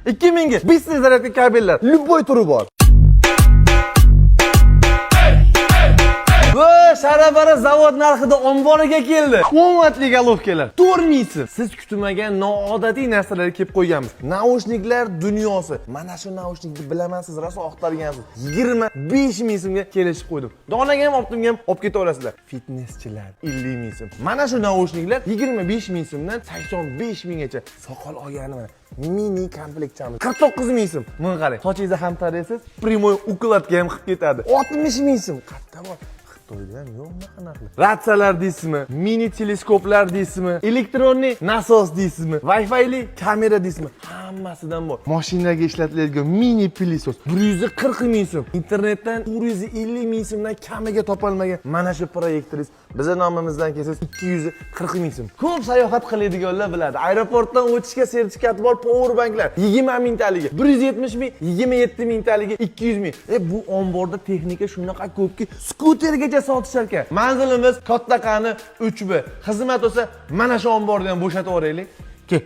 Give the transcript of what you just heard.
2000 ga beshta zaryadka kabellar, любой turi bor. Bu Sharabara zavod narxida omboriga keldi. Qimmatli golovkalar. 4000 so'm. Siz kutmagan noodatiy narsalarga kelib qo'yganmiz. Naushniklar dunyosi. Mana shu naushnikni bilamansiz, rosa oqtargansiz. 25000 so'mga kelishib qo'ydim. Donaga ham olib ham olib keta olasizlar. Fitnesschilar 50000 so'm. Mana shu naushniklar 25000 so'mdan 85000 gacha. Soqol olgani mana. Mini komplektchamiz 49000 so'm. Mana qarang. Sochingizni ham taraysiz, primoy ukladga ham qilib ketadi. 60000 so'm. Qatta bor. Ratsalar deysizmi, mini teleskoplar deysizmi, elektronli nasos deysizmi, Wi-Fi'li kamera deysizmi, hammasidan bor. Mashinaga ishlatiladigan mini pilisos 140 so'm. Internetdan 450 so'mdan kamiga topolmagan mana shu proyektoringiz bizning nomimizdan kelsangiz 240 so'm. Ko'p sayohat qiladiganlar biladi. Aeroportdan o'tishga sertifikati bor power banklar 20 mingtaligi, 170 ming, 27 mingtaligi, 200 ming. Bu omborda texnika shunaqa ko'pki, skutergacha sotishar ekan. Manzilimiz Kattaqani 3B. Xizmat bo'lsa mana shu omborni ham bo'shatib yuboraylik. Kel.